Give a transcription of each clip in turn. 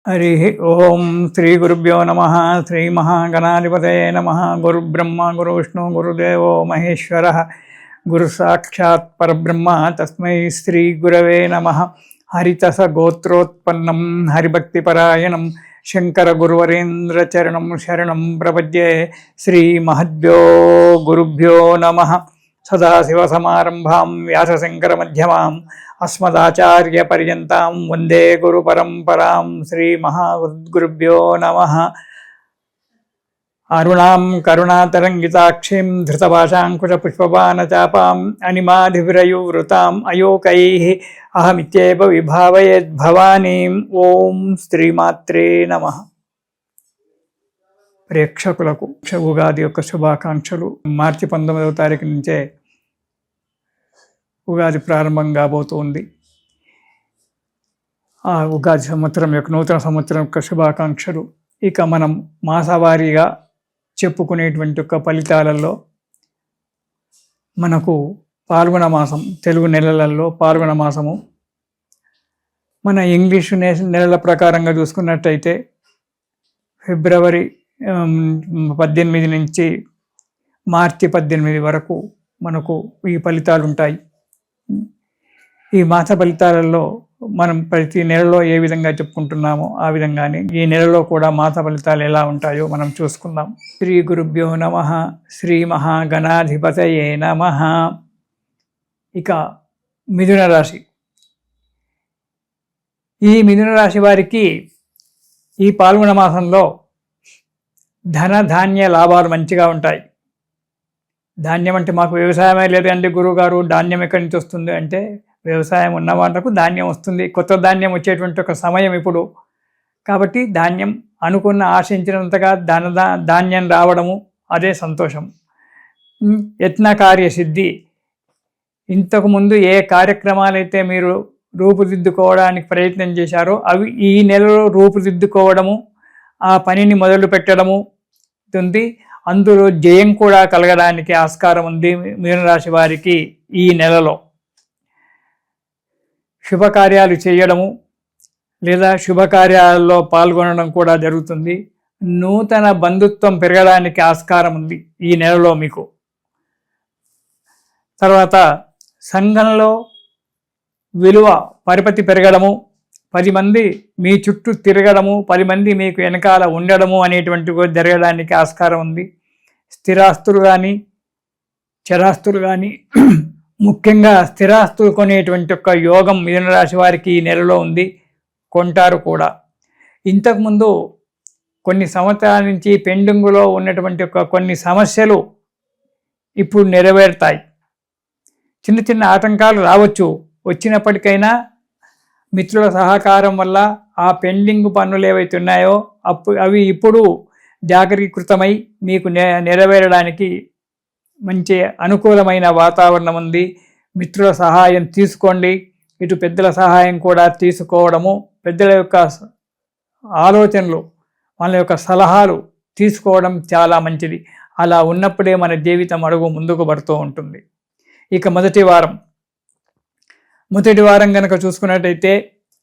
हरि ओम श्री गुरुभ्यो नमः। श्री महागणाधिपतये नमः। गुरुब्रह्मा गुरुविष्णु गुरुदेवो महेश्वरः गुरु साक्षात् परब्रह्म तस्मै श्री गुरवे नमः। हरितस गोत्रोत्पन्नं हरिभक्तिपरायणं शंकर गुरुवरेन्द्र चरणं शरणं प्रपद्ये। श्री महद्भ्यो गुरुभ्यो नमः। सदाशिवसमारम्भां व्यासशङ्करमध्यमाम् अस्मदाचार्यपर्यन्तां वन्दे गुरुपरम्परां। श्रीमहागुरुभ्यो नमः। अरुणां करुणातरङ्गिताक्षीं धृतपाशाङ्कुशपुष्पबाणचापाम् अनिमाधिविरयुवृताम् अयोकैः अहमित्येव विभावयेद्भवानीम्। ఓం శ్రీమాత్రే నమః. ప్రేక్షకులకు ఉగాది యొక్క శుభాకాంక్షలు. మార్చి 19వ తారీఖు నుంచే ఉగాది ప్రారంభం కాబోతుంది. ఆ ఉగాది సంవత్సరం యొక్క నూతన సంవత్సరం యొక్క శుభాకాంక్షలు. ఇక మనం మాసవారీగా చెప్పుకునేటువంటి యొక్క ఫలితాలలో మనకు పాల్గొన మాసం, తెలుగు నెలలలో పాల్గొన మాసము మన ఇంగ్లీషు నెలల ప్రకారంగా చూసుకున్నట్టయితే ఫిబ్రవరి 18 నుంచి మార్చి 18 వరకు మనకు ఈ ఫలితాలు ఉంటాయి. ఈ మాస ఫలితాలలో మనం ప్రతి నెలలో ఏ విధంగా చెప్పుకుంటున్నామో ఆ విధంగానే ఈ నెలలో కూడా మాస ఫలితాలు ఎలా ఉంటాయో మనం చూసుకుందాం. శ్రీ గురుభ్యో నమః. శ్రీ మహాగణాధిపతయే నమః. ఇక మిథున రాశి. ఈ మిథున రాశి వారికి ఈ పాల్గొన మాసంలో ధన ధాన్య లాభాలు మంచిగా ఉంటాయి. ధాన్యం అంటే మాకు వ్యవసాయమే లేదండి గురువుగారు, ధాన్యం ఎక్కడి నుంచి వస్తుంది అంటే, వ్యవసాయం ఉన్న వాళ్ళకు ధాన్యం వస్తుంది. కొత్త ధాన్యం వచ్చేటువంటి ఒక సమయం ఇప్పుడు. కాబట్టి ధాన్యం అనుకున్న ఆశించినంతగా ధాన్యం రావడము అదే సంతోషం. యత్న కార్యసిద్ధి. ఇంతకుముందు ఏ కార్యక్రమాలైతే మీరు రూపుదిద్దుకోవడానికి ప్రయత్నం చేశారో అవి ఈ నెలలో రూపుదిద్దుకోవడము, ఆ పనిని మొదలు పెట్టడము ఉంది. అందులో జయం కూడా కలగడానికి ఆస్కారం ఉంది మీనరాశి వారికి. ఈ నెలలో శుభకార్యాలు చేయడము లేదా శుభకార్యాలలో పాల్గొనడం కూడా జరుగుతుంది. నూతన బంధుత్వం పెరగడానికి ఆస్కారం ఉంది ఈ నెలలో మీకు. తర్వాత సంఘంలో విలువ పరిపతి పెరగడము, 10 మంది మీ చుట్టూ తిరగడము, 10 మంది మీకు వెనకాల ఉండడము అనేటువంటి జరగడానికి ఆస్కారం ఉంది. స్థిరాస్తులు కానీ చరాస్తులు కానీ, ముఖ్యంగా స్థిరాస్తులు కొనేటువంటి ఒక యోగం మిథున రాశి వారికి ఈ నెలలో ఉంది. కొంటారు కూడా. ఇంతకుముందు కొన్ని సంవత్సరాల నుంచి పెండింగులో ఉన్నటువంటి ఒక కొన్ని సమస్యలు ఇప్పుడు నెరవేరుతాయి. చిన్న చిన్న ఆటంకాలు రావచ్చు. వచ్చినప్పటికైనా మిత్రుల సహకారం వల్ల ఆ పెండింగ్ పనులు ఏవైతే ఉన్నాయో అవి ఇప్పుడు జాగరీకృతమై మీకు నెరవేరడానికి మంచి అనుకూలమైన వాతావరణం ఉంది. మిత్రుల సహాయం తీసుకోండి. ఇటు పెద్దల సహాయం కూడా తీసుకోవడము, పెద్దల యొక్క ఆలోచనలు, వాళ్ళ యొక్క సలహాలు తీసుకోవడం చాలా మంచిది. అలా ఉన్నప్పుడే మన జీవితం అడుగు ముందుకు పడుతూ ఉంటుంది. ఇక మొదటి వారం కనుక చూసుకున్నట్టయితే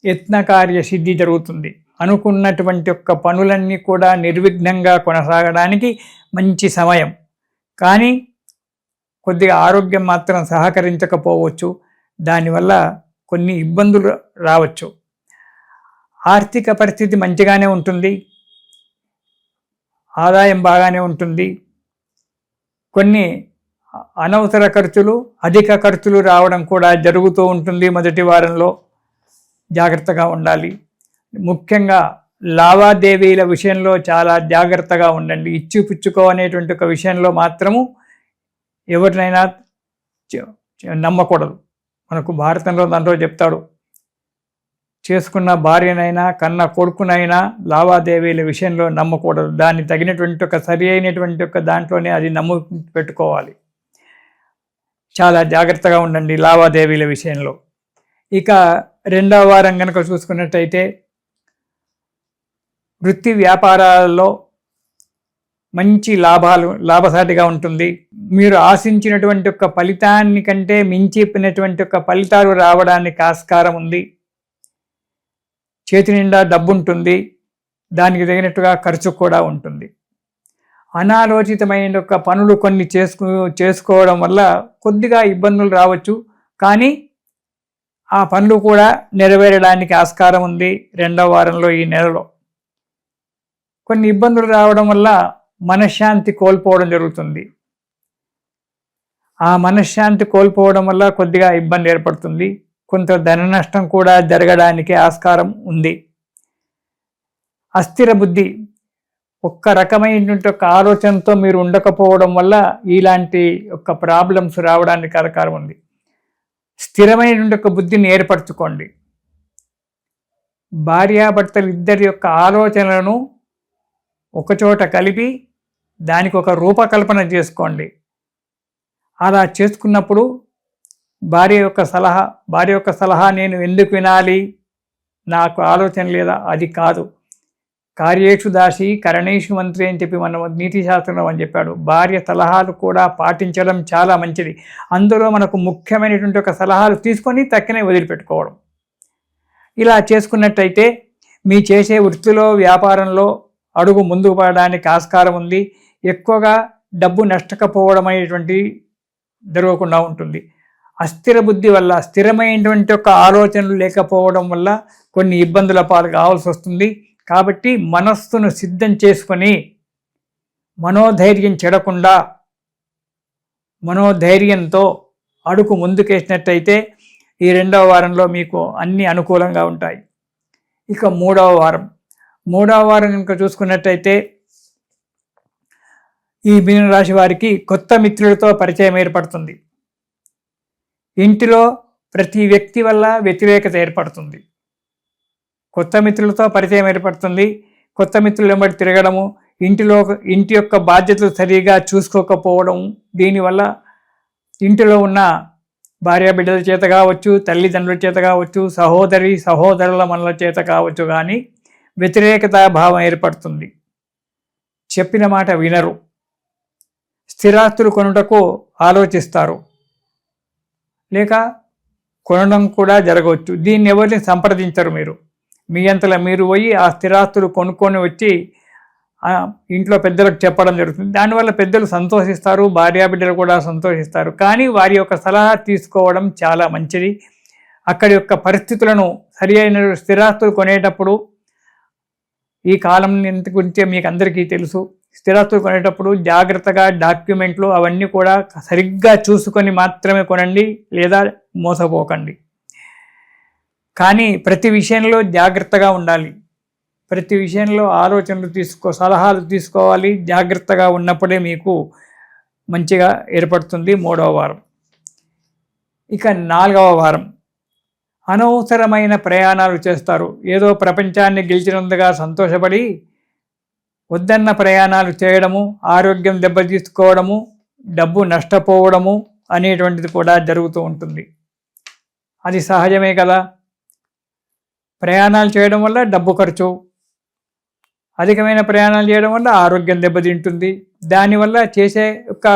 యత్న కార్య సిద్ధి జరుగుతుంది. అనుకున్నటువంటి యొక్క పనులన్నీ కూడా నిర్విఘ్నంగా కొనసాగడానికి మంచి సమయం. కానీ కొద్దిగా ఆరోగ్యం మాత్రం సహకరించకపోవచ్చు. దానివల్ల కొన్ని ఇబ్బందులు రావచ్చు. ఆర్థిక పరిస్థితి మంచిగానే ఉంటుంది. ఆదాయం బాగానే ఉంటుంది. కొన్ని అనవసర ఖర్చులు, అధిక ఖర్చులు రావడం కూడా జరుగుతూ ఉంటుంది. మొదటి వారంలో జాగ్రత్తగా ఉండాలి. ముఖ్యంగా లావాదేవీల విషయంలో చాలా జాగ్రత్తగా ఉండండి. ఇచ్చిపుచ్చుకో అనేటువంటి ఒక విషయంలో మాత్రము ఎవరినైనా నమ్మకూడదు. మనకు భారతంలో దాంట్లో చెప్తాడు, చేసుకున్న భార్యనైనా కన్న కొడుకునైనా లావాదేవీల విషయంలో నమ్మకూడదు. దాన్ని తగినటువంటి ఒక సరి అయినటువంటి ఒక దాంట్లోనే అది నమ్ము పెట్టుకోవాలి. చాలా జాగ్రత్తగా ఉండండి లావాదేవీల విషయంలో. ఇక రెండవ వారం కనుక చూసుకున్నట్టయితే వృత్తి వ్యాపారాలలో మంచి లాభసాటిగా ఉంటుంది. మీరు ఆశించినటువంటి ఒక ఫలితాన్ని కంటే మించినటువంటి ఒక ఫలితాలు రావడానికి ఆస్కారం ఉంది. చేతి నిండా డబ్బు ఉంటుంది, దానికి తగినట్టుగా ఖర్చు కూడా ఉంటుంది. అనాలోచితమైన పనులు కొన్ని చేసుకోవడం వల్ల కొద్దిగా ఇబ్బందులు రావచ్చు, కానీ ఆ పనులు కూడా నెరవేరడానికి ఆస్కారం ఉంది. 2వ వారంలో ఈ నెలలో కొన్ని ఇబ్బందులు రావడం వల్ల మనశ్శాంతి కోల్పోవడం జరుగుతుంది. ఆ మనశ్శాంతి కోల్పోవడం వల్ల కొద్దిగా ఇబ్బంది ఏర్పడుతుంది. కొంత ధన నష్టం కూడా జరగడానికి ఆస్కారం ఉంది. అస్థిర బుద్ధి, ఒక్క రకమైనటువంటి ఒక ఆలోచనతో మీరు ఉండకపోవడం వల్ల ఇలాంటి ఒక ప్రాబ్లమ్స్ రావడానికి ఆస్కారం ఉంది. స్థిరమైనటువంటి ఒక బుద్ధిని ఏర్పరచుకోండి. భార్యాభర్తలు ఇద్దరి యొక్క ఆలోచనలను ఒకచోట కలిపి దానికి ఒక రూపకల్పన చేసుకోండి. అలా చేసుకున్నప్పుడు భార్య యొక్క సలహా నేను ఎందుకు వినాలి, నాకు ఆలోచన లేదా, అది కాదు. కార్యేషు దాసి కరణేషు మంత్రి అని చెప్పి మనం నీతి శాస్త్రంలో అని చెప్పాడు. భార్య సలహాలు కూడా పాటించడం చాలా మంచిది. అందులో మనకు ముఖ్యమైనటువంటి ఒక సలహాలు తీసుకొని తక్కనే వదిలిపెట్టుకోవడం. ఇలా చేసుకున్నట్టయితే మీ చేసే వృత్తిలో వ్యాపారంలో అడుగు ముందుకు పడడానికి ఆస్కారం ఉంది. ఎక్కువగా డబ్బు నష్టకపోవడం అనేటువంటి జరగకుండా ఉంటుంది. అస్థిర బుద్ధి వల్ల, స్థిరమైనటువంటి ఒక ఆలోచనలు లేకపోవడం వల్ల కొన్ని ఇబ్బందుల పాలు కావాల్సి వస్తుంది. కాబట్టి మనస్సును సిద్ధం చేసుకొని మనోధైర్యం చెడకుండా మనోధైర్యంతో అడుగు ముందుకేసినట్టయితే ఈ 2వ వారంలో మీకు అన్ని అనుకూలంగా ఉంటాయి. ఇక 3వ వారం కనుక చూసుకున్నట్టయితే ఈ మీనరాశి వారికి కొత్త మిత్రులతో పరిచయం ఏర్పడుతుంది. ఇంటిలో ప్రతి వ్యక్తి వల్ల వ్యతిరేకత ఏర్పడుతుంది. కొత్త మిత్రులతో పరిచయం ఏర్పడుతుంది. కొత్త మిత్రులు వెంబడి తిరగడము, ఇంటి యొక్క బాధ్యతలు సరిగా చూసుకోకపోవడం, దీనివల్ల ఇంటిలో ఉన్న భార్యాబిడ్డల చేత కావచ్చు, తల్లిదండ్రుల చేత కావచ్చు, సహోదరుల మనల చేత కావచ్చు, కానీ వ్యతిరేకతా భావం ఏర్పడుతుంది. చెప్పిన మాట వినరు. స్థిరాస్తులు కొనుటకు ఆలోచిస్తారు, లేక కొనడం కూడా జరగవచ్చు. దీన్ని ఎవరిని సంప్రదించరు. మీ అంతలా మీరు పోయి ఆ స్థిరాస్తులు కొనుక్కొని వచ్చి ఇంట్లో పెద్దలకు చెప్పడం జరుగుతుంది. దానివల్ల పెద్దలు సంతోషిస్తారు, భార్యాబిడ్డలు కూడా సంతోషిస్తారు. కానీ వారి యొక్క సలహా తీసుకోవడం చాలా మంచిది. అక్కడి యొక్క పరిస్థితులను సరి అయిన స్థిరాస్తులు కొనేటప్పుడు, ఈ కాలం గురించే మీకు అందరికీ తెలుసు, స్థిరాస్తులు కొనేటప్పుడు జాగ్రత్తగా డాక్యుమెంట్లు అవన్నీ కూడా సరిగ్గా చూసుకొని మాత్రమే కొనండి, లేదా మోసపోకండి. కానీ ప్రతి విషయంలో జాగ్రత్తగా ఉండాలి. ప్రతి విషయంలో సలహాలు తీసుకోవాలి. జాగ్రత్తగా ఉన్నప్పుడే మీకు మంచిగా ఏర్పడుతుంది 3వ వారం. ఇక 4వ వారం అనవసరమైన ప్రయాణాలు చేస్తారు. ఏదో ప్రపంచాన్ని గెలిచినందుగా సంతోషపడి వద్దన్న ప్రయాణాలు చేయడము, ఆరోగ్యం దెబ్బతీసుకోవడము, డబ్బు నష్టపోవడము అనేటువంటిది కూడా జరుగుతూ ఉంటుంది. అది సహజమే కదా. ప్రయాణాలు చేయడం వల్ల డబ్బు ఖర్చు, అధికమైన ప్రయాణాలు చేయడం వల్ల ఆరోగ్యం దెబ్బతింటుంది. దానివల్ల చేసే ఒక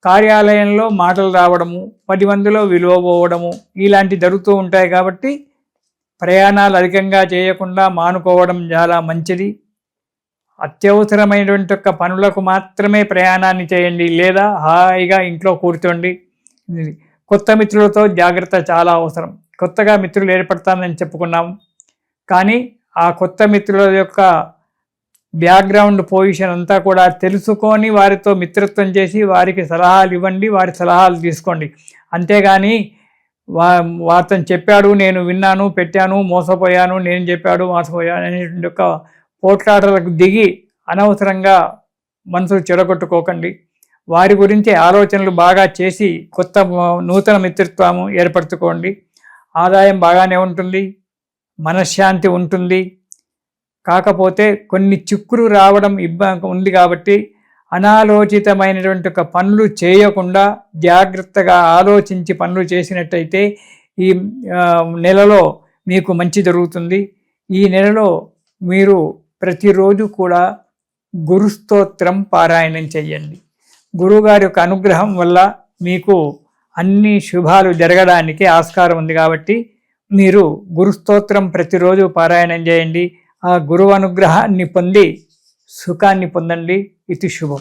కార్యాలయంలో మాటలు రావడము, 10 మందిలో విలువ పోవడము, ఇలాంటివి జరుగుతూ ఉంటాయి. కాబట్టి ప్రయాణాలు అధికంగా చేయకుండా మానుకోవడం చాలా మంచిది. అత్యవసరమైనటువంటి యొక్క పనులకు మాత్రమే ప్రయాణాన్ని చేయండి, లేదా హాయిగా ఇంట్లో కూర్చోండి. కొత్త మిత్రులతో జాగ్రత్త చాలా అవసరం. కొత్తగా మిత్రులు ఏర్పడతానని చెప్పుకున్నాము, కానీ ఆ కొత్త మిత్రుల యొక్క బ్యాక్గ్రౌండ్ పొజిషన్ అంతా కూడా తెలుసుకొని వారితో మిత్రత్వం చేసి వారికి సలహాలు ఇవ్వండి, వారి సలహాలు తీసుకోండి. అంతేగాని వారితో చెప్పాడు, నేను విన్నాను, పెట్టాను, మోసపోయాను, నేను చెప్పాడు మోసపోయాను అనేటువంటి ఒక పోట్లాటలకు దిగి అనవసరంగా మనసులు చెడగొట్టుకోకండి. వారి గురించి ఆలోచనలు బాగా చేసి నూతన మిత్రత్వము ఏర్పరచుకోండి. ఆదాయం బాగానే ఉంటుంది, మనశ్శాంతి ఉంటుంది. కాకపోతే కొన్ని చిక్కులు రావడం ఇబ్బంది ఉంది. కాబట్టి అనాలోచితమైనటువంటి ఒక పనులు చేయకుండా జాగ్రత్తగా ఆలోచించి పనులు చేసినట్టయితే ఈ నెలలో మీకు మంచి జరుగుతుంది. ఈ నెలలో మీరు ప్రతిరోజు కూడా గురుస్తోత్రం పారాయణం చెయ్యండి. గురువుగారి యొక్క అనుగ్రహం వల్ల మీకు అన్ని శుభాలు జరగడానికి ఆస్కారం ఉంది. కాబట్టి మీరు గురు స్తోత్రం ప్రతిరోజు పారాయణం చేయండి. ఆ గురువు అనుగ్రహాన్ని పొంది సుఖాన్ని పొందండి. ఇది శుభం.